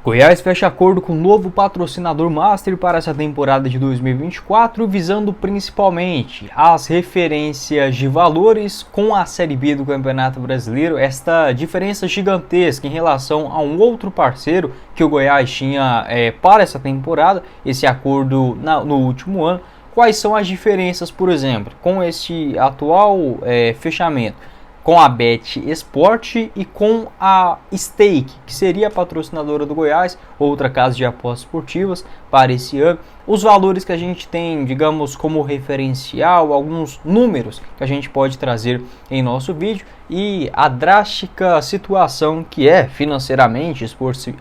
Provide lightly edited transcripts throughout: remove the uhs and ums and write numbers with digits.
Goiás fecha acordo com o novo patrocinador master para essa temporada de 2024, visando principalmente as referências de valores com a Série B do Campeonato Brasileiro, esta diferença gigantesca em relação a um outro parceiro que o Goiás tinha para essa temporada, esse acordo no último ano. Quais são as diferenças, por exemplo, com este atual fechamento? Com a Bet Sport e com a Stake, que seria a patrocinadora do Goiás, outra casa de apostas esportivas para esse ano. Os valores que a gente tem, digamos, como referencial, alguns números que a gente pode trazer em nosso vídeo e a drástica situação que é financeiramente,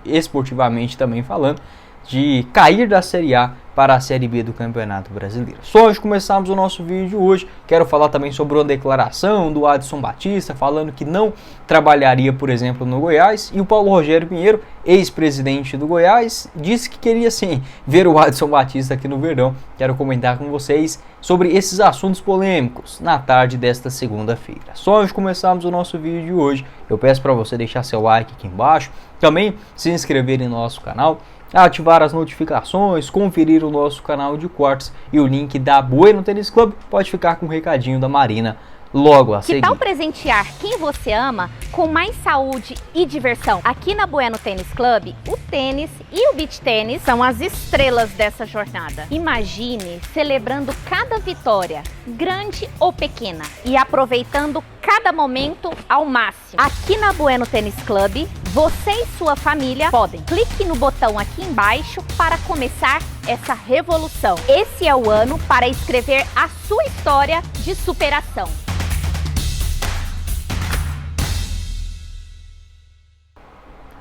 esportivamente também falando, de cair da Série A para a Série B do Campeonato Brasileiro. Só antes de começarmos o nosso vídeo hoje, quero falar também sobre uma declaração do Adson Batista, falando que não trabalharia, por exemplo, no Goiás, e o Paulo Rogério Pinheiro, ex-presidente do Goiás, disse que queria sim ver o Adson Batista aqui no Verdão. Quero comentar com vocês sobre esses assuntos polêmicos na tarde desta segunda-feira. Só antes de começarmos o nosso vídeo de hoje, eu peço para você deixar seu like aqui embaixo, também se inscrever em nosso canal, ativar as notificações, conferir o nosso canal de cortes e o link da Bueno Tênis Club pode ficar com um recadinho da Marina logo a seguir. Que tal presentear quem você ama com mais saúde e diversão? Aqui na Bueno Tênis Club, o tênis e o beach tênis são as estrelas dessa jornada. Imagine celebrando cada vitória, grande ou pequena, e aproveitando cada momento ao máximo. Aqui na Bueno Tênis Club, você e sua família podem. Clique no botão aqui embaixo para começar essa revolução. Esse é o ano para escrever a sua história de superação.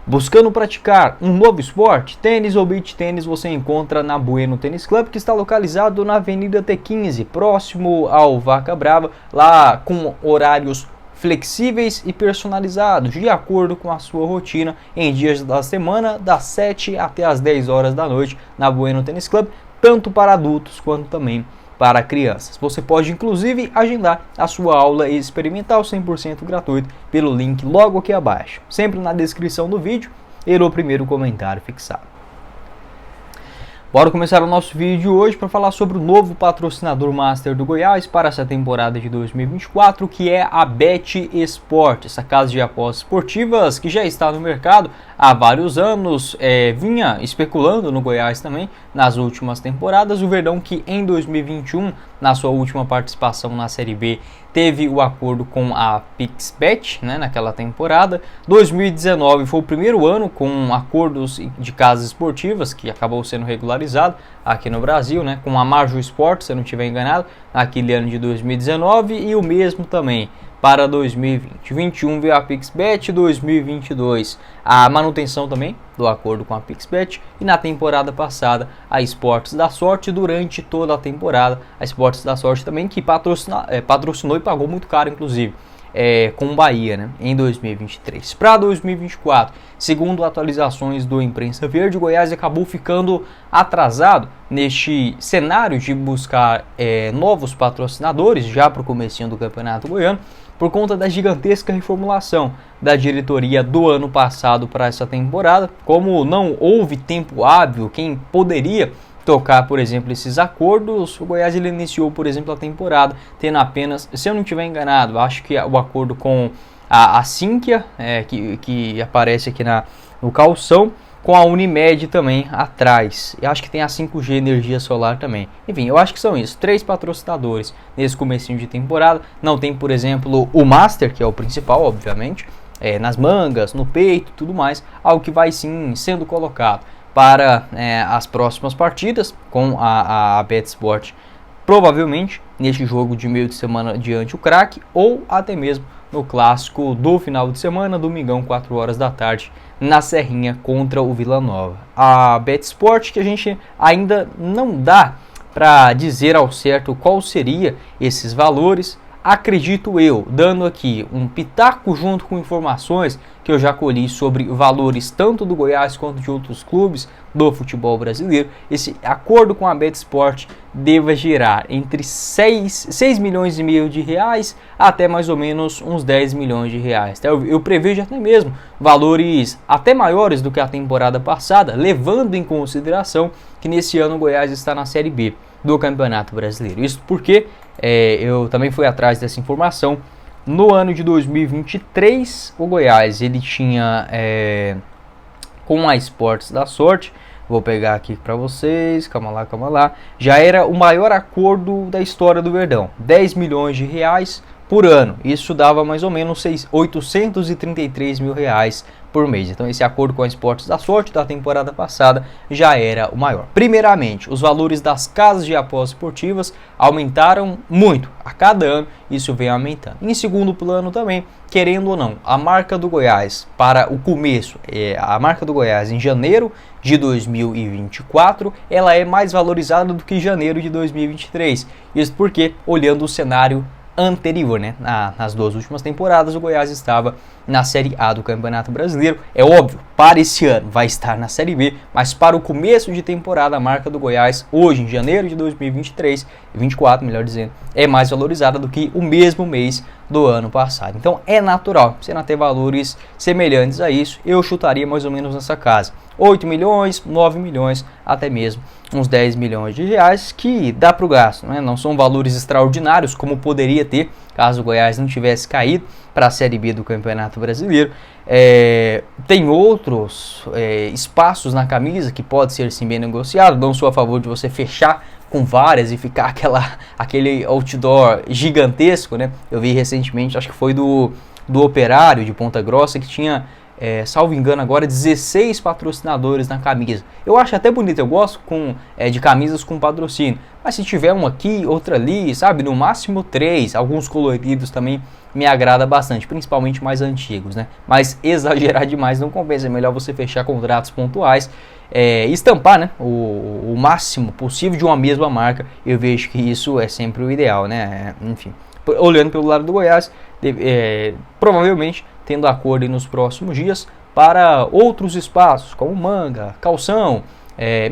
Buscando praticar um novo esporte, tênis ou beach tênis, você encontra na Bueno Tênis Club, que está localizado na Avenida T15, próximo ao Vaca Brava, lá com horários flexíveis e personalizados, de acordo com a sua rotina, em dias da semana, das 7 até as 10 horas da noite, na Bueno Tênis Club, tanto para adultos quanto também para crianças. Você pode inclusive agendar a sua aula experimental 100% gratuito pelo link logo aqui abaixo, sempre na descrição do vídeo e no primeiro comentário fixado. Bora começar o nosso vídeo hoje para falar sobre o novo patrocinador master do Goiás para essa temporada de 2024, que é a Bet Sport, essa casa de apostas esportivas que já está no mercado há vários anos, vinha especulando no Goiás também nas últimas temporadas. O Verdão, que em 2021, na sua última participação na Série B, teve o acordo com a PixBet, naquela temporada. 2019 foi o primeiro ano com acordos de casas esportivas, que acabou sendo regularizado aqui no Brasil, com a Marjo Sport, se eu não estiver enganado, naquele ano de 2019, e o mesmo também para 2020. 21 veio a PixBet, 2022 a manutenção também do acordo com a PixBet, e na temporada passada a Esportes da Sorte durante toda a temporada. A Esportes da Sorte também que patrocinou e pagou muito caro, inclusive, com o Bahia, em 2023. Para 2024, segundo atualizações do Imprensa Verde, o Goiás acabou ficando atrasado neste cenário de buscar novos patrocinadores já para o comecinho do Campeonato Goiano, por conta da gigantesca reformulação da diretoria do ano passado para essa temporada. Como não houve tempo hábil, quem poderia tocar, por exemplo, esses acordos, o Goiás ele iniciou, por exemplo, a temporada tendo apenas, se eu não estiver enganado, acho que o acordo com a Sinqia, que aparece aqui no calção, com a Unimed também atrás. Eu acho que tem a 5G Energia Solar também. Enfim, eu acho que são isso, 3 patrocinadores nesse comecinho de temporada. Não tem, por exemplo, o Master, que é o principal, obviamente, nas mangas, no peito, tudo mais. Algo que vai sim sendo colocado para as próximas partidas com a Bet Sport, provavelmente neste jogo de meio de semana diante o Craque, ou até mesmo no clássico do final de semana, domingão, 4 horas da tarde, na Serrinha contra o Vila Nova. A Bet Sport, que a gente ainda não dá para dizer ao certo qual seria esses valores, acredito eu, dando aqui um pitaco junto com informações que eu já colhi sobre valores tanto do Goiás quanto de outros clubes do futebol brasileiro, esse acordo com a BetSport deva girar entre 6 milhões e meio de reais até mais ou menos uns 10 milhões de reais. Eu prevejo até mesmo valores até maiores do que a temporada passada, levando em consideração que nesse ano o Goiás está na Série B do Campeonato Brasileiro. Isso porque eu também fui atrás dessa informação. No ano de 2023, o Goiás ele tinha com a Esportes da Sorte, vou pegar aqui para vocês, calma lá, já era o maior acordo da história do Verdão, 10 milhões de reais por ano. Isso dava mais ou menos 833 mil reais por mês. Então esse acordo com a Esportes da Sorte da temporada passada já era o maior. Primeiramente, os valores das casas de apostas esportivas aumentaram muito a cada ano, isso vem aumentando. Em segundo plano também, querendo ou não, a marca do Goiás para o começo, a marca do Goiás em janeiro de 2024, ela é mais valorizada do que janeiro de 2023. Isso porque, olhando o cenário anterior, né? Nas duas últimas temporadas o Goiás estava na Série A do Campeonato Brasileiro. É óbvio, para esse ano vai estar na Série B, mas para o começo de temporada a marca do Goiás, hoje em janeiro de 2023, 24 melhor dizendo, é mais valorizada do que o mesmo mês do ano passado. Então é natural, você não ter valores semelhantes a isso, eu chutaria mais ou menos nessa casa. 8 milhões, 9 milhões, até mesmo uns 10 milhões de reais que dá para o gasto, né? Não são valores extraordinários como poderia ter caso o Goiás não tivesse caído para a Série B do Campeonato Brasileiro. Tem outros espaços na camisa que pode ser sim bem negociado. Não sou a favor de você fechar com várias e ficar aquele outdoor gigantesco, né? Eu vi recentemente, acho que foi do Operário de Ponta Grossa, que tinha, salvo engano agora, 16 patrocinadores na camisa. Eu acho até bonito, eu gosto de camisas com patrocínio, mas se tiver um aqui, outra ali, sabe, no máximo 3, alguns coloridos também me agrada bastante, principalmente mais antigos, né? Mas exagerar demais não compensa, é melhor você fechar contratos pontuais, estampar, né, o máximo possível de uma mesma marca. Eu vejo que isso é sempre o ideal, né? Enfim, olhando pelo lado do Goiás, provavelmente tendo acordo nos próximos dias para outros espaços, como manga, calção,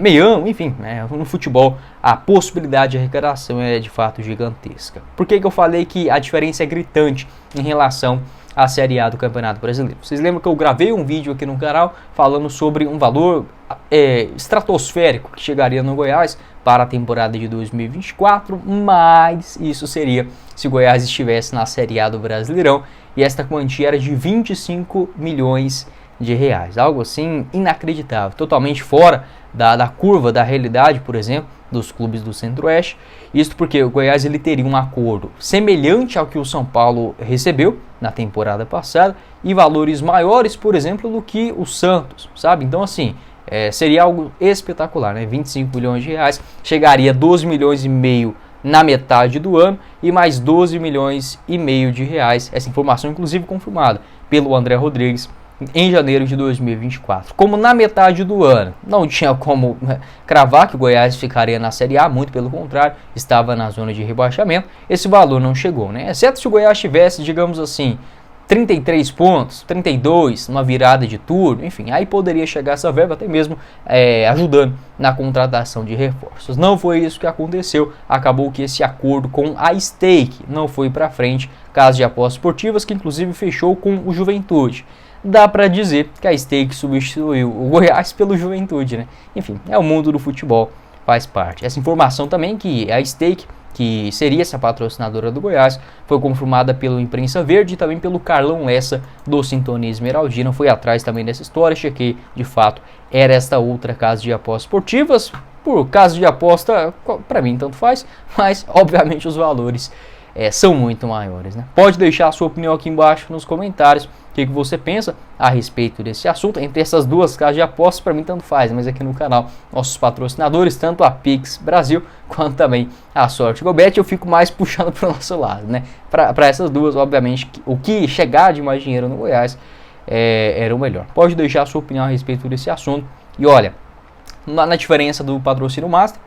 meião, enfim, no futebol a possibilidade de arrecadação é de fato gigantesca. Por que eu falei que a diferença é gritante em relação à Série A do Campeonato Brasileiro? Vocês lembram que eu gravei um vídeo aqui no canal falando sobre um valor estratosférico que chegaria no Goiás para a temporada de 2024, mas isso seria se o Goiás estivesse na Série A do Brasileirão, e esta quantia era de 25 milhões de reais, algo assim inacreditável, totalmente fora da curva da realidade, por exemplo, dos clubes do Centro-Oeste. Isso porque o Goiás ele teria um acordo semelhante ao que o São Paulo recebeu na temporada passada e valores maiores, por exemplo, do que o Santos, sabe? Então assim, seria algo espetacular, né? 25 milhões de reais, chegaria a 12 milhões e meio na metade do ano e mais 12 milhões e meio de reais, essa informação inclusive confirmada pelo André Rodrigues em janeiro de 2024. Como na metade do ano não tinha como cravar que o Goiás ficaria na Série A, muito pelo contrário, estava na zona de rebaixamento, esse valor não chegou, né? Exceto se o Goiás tivesse, digamos assim, 33 pontos, 32, uma virada de turno, enfim, aí poderia chegar essa verba até mesmo ajudando na contratação de reforços. Não foi isso que aconteceu, acabou que esse acordo com a Stake não foi para frente, casa de apostas esportivas que inclusive fechou com o Juventude. Dá para dizer que a Stake substituiu o Goiás pelo Juventude, né? Enfim, é o mundo do futebol, faz parte. Essa informação também que a Stake, que seria essa patrocinadora do Goiás, foi confirmada pelo Imprensa Verde e também pelo Carlão Lessa do Sintonia Esmeraldina. Foi atrás também dessa história, chequei, de fato, era esta outra casa de apostas esportivas. Por casa de aposta, para mim tanto faz, mas obviamente os valores são muito maiores, né? Pode deixar a sua opinião aqui embaixo nos comentários, o que você pensa a respeito desse assunto. Entre essas duas casas de apostas, para mim tanto faz, mas aqui no canal, nossos patrocinadores, tanto a Pix Brasil, quanto também a Sorte Gobet, eu fico mais puxando para o nosso lado, né? Para essas duas, obviamente, o que chegar de mais dinheiro no Goiás era o melhor. Pode deixar a sua opinião a respeito desse assunto. E olha, na diferença do patrocínio Master,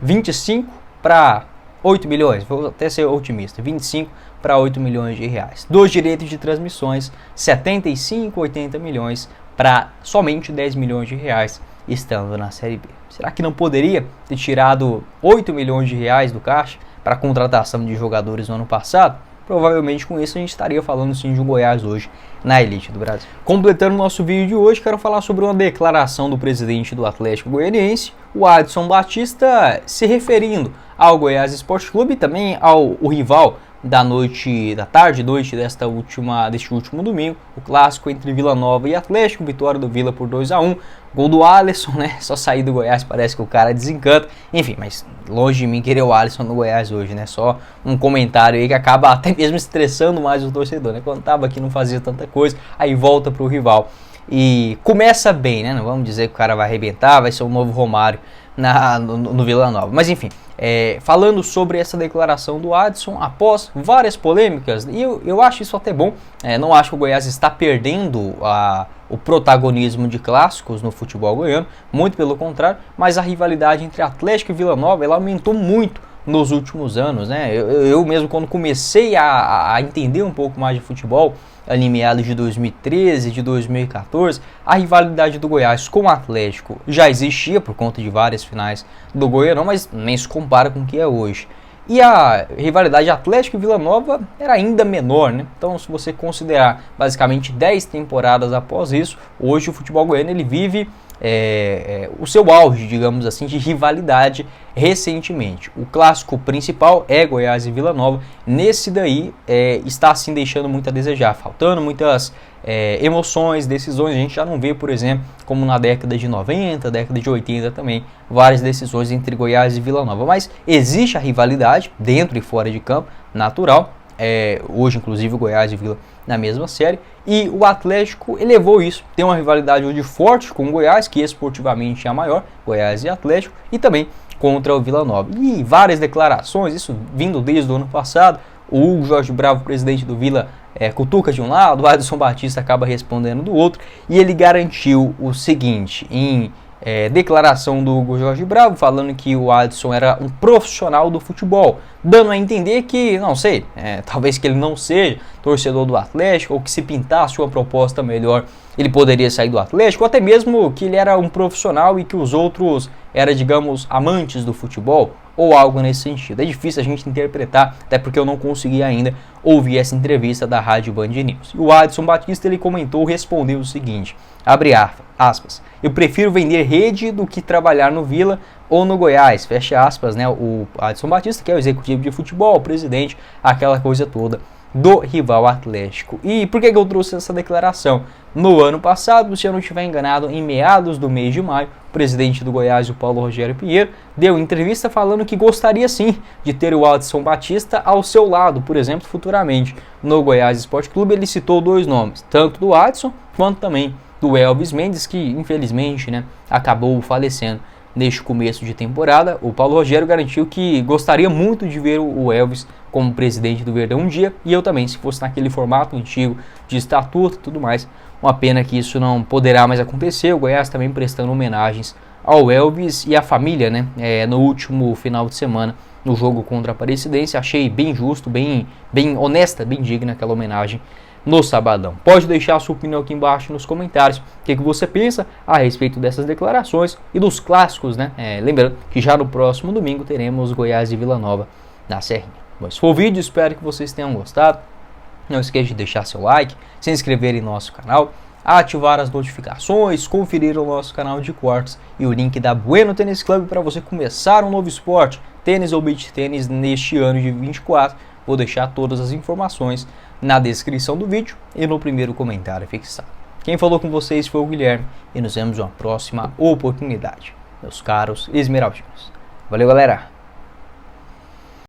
25 para 8 milhões, vou até ser otimista, 25 para 8 milhões de reais. Dos direitos de transmissões, 75, 80 milhões para somente 10 milhões de reais estando na Série B. Será que não poderia ter tirado 8 milhões de reais do caixa para a contratação de jogadores no ano passado? Provavelmente com isso a gente estaria falando sim de um Goiás hoje na elite do Brasil. Completando o nosso vídeo de hoje, quero falar sobre uma declaração do presidente do Atlético Goianiense, o Adson Batista, se referindo ao Goiás Esporte Clube e também ao rival da tarde e noite deste último domingo, o clássico entre Vila Nova e Atlético, vitória do Vila por 2-1, gol do Alisson, né? Só sair do Goiás parece que o cara desencanta. Enfim, mas longe de mim querer o Alisson no Goiás hoje, né? Só um comentário aí que acaba até mesmo estressando mais o torcedor, né? Quando tava aqui não fazia tanta coisa, aí volta pro rival. E começa bem, né? Não vamos dizer que o cara vai arrebentar, vai ser o novo Romário no Vila Nova. Mas enfim, falando sobre essa declaração do Adson, após várias polêmicas, e eu acho isso até bom, não acho que o Goiás está perdendo o protagonismo de clássicos no futebol goiano, muito pelo contrário, mas a rivalidade entre Atlético e Vila Nova, ela aumentou muito nos últimos anos, né? Eu mesmo, quando comecei a entender um pouco mais de futebol, ali meados de 2013, de 2014, a rivalidade do Goiás com o Atlético já existia por conta de várias finais do Goianão, mas nem se compara com o que é hoje. E a rivalidade Atlético e Vila Nova era ainda menor, né? Então, se você considerar basicamente 10 temporadas após isso, hoje o futebol goiano ele vive o seu auge, digamos assim, de rivalidade recentemente. O clássico principal é Goiás e Vila Nova. Nesse daí está assim deixando muito a desejar, faltando muitas emoções, decisões. A gente já não vê, por exemplo, como na década de 90, década de 80 também, várias decisões entre Goiás e Vila Nova. Mas existe a rivalidade dentro e fora de campo, natural. Hoje, inclusive, o Goiás e Vila na mesma série, e o Atlético elevou isso, tem uma rivalidade hoje forte com o Goiás, que esportivamente é a maior, Goiás e Atlético, e também contra o Vila Nova. E várias declarações, isso vindo desde o ano passado, o Hugo Jorge Bravo, presidente do Vila, cutuca de um lado, o Adson Batista acaba respondendo do outro, e ele garantiu o seguinte, em declaração do Hugo Jorge Bravo, falando que o Adson era um profissional do futebol, dando a entender que, não sei, talvez que ele não seja torcedor do Atlético, ou que se pintasse uma proposta melhor, ele poderia sair do Atlético, ou até mesmo que ele era um profissional e que os outros eram, digamos, amantes do futebol, ou algo nesse sentido. É difícil a gente interpretar, até porque eu não consegui ainda ouvir essa entrevista da Rádio Band News. E o Adson Batista, ele respondeu o seguinte, abre aspas, eu prefiro vender rede do que trabalhar no Vila ou no Goiás, fecha aspas, né? O Adson Batista, que é o executivo de futebol, o presidente, aquela coisa toda do rival Atlético. E por que eu trouxe essa declaração? No ano passado, se eu não estiver enganado, em meados do mês de maio, o presidente do Goiás, o Paulo Rogério Pinheiro, deu entrevista falando que gostaria sim de ter o Adson Batista ao seu lado, por exemplo, futuramente. No Goiás Esporte Clube, ele citou dois nomes, tanto do Adson quanto também do Elvis Mendes, que infelizmente, né, acabou falecendo neste começo de temporada. O Paulo Rogério garantiu que gostaria muito de ver o Elvis como presidente do Verdão um dia, e eu também, se fosse naquele formato antigo de estatuto e tudo mais. Uma pena que isso não poderá mais acontecer. O Goiás também prestando homenagens ao Elvis e à família, né? No último final de semana, no jogo contra a Aparecidense. Achei bem justo, bem honesta, bem digna aquela homenagem no sabadão. Pode deixar a sua opinião aqui embaixo nos comentários. O que você pensa a respeito dessas declarações e dos clássicos, né? Lembrando que já no próximo domingo teremos Goiás e Vila Nova na Serrinha. Bom, esse foi o vídeo, espero que vocês tenham gostado. Não esqueça de deixar seu like, se inscrever em nosso canal, ativar as notificações, conferir o nosso canal de cortes e o link da Bueno Tênis Club para você começar um novo esporte, tênis ou beach tênis, neste ano de 24. Vou deixar todas as informações na descrição do vídeo e no primeiro comentário fixado. Quem falou com vocês foi o Guilherme e nos vemos em uma próxima oportunidade, meus caros esmeraldinos. Valeu, galera!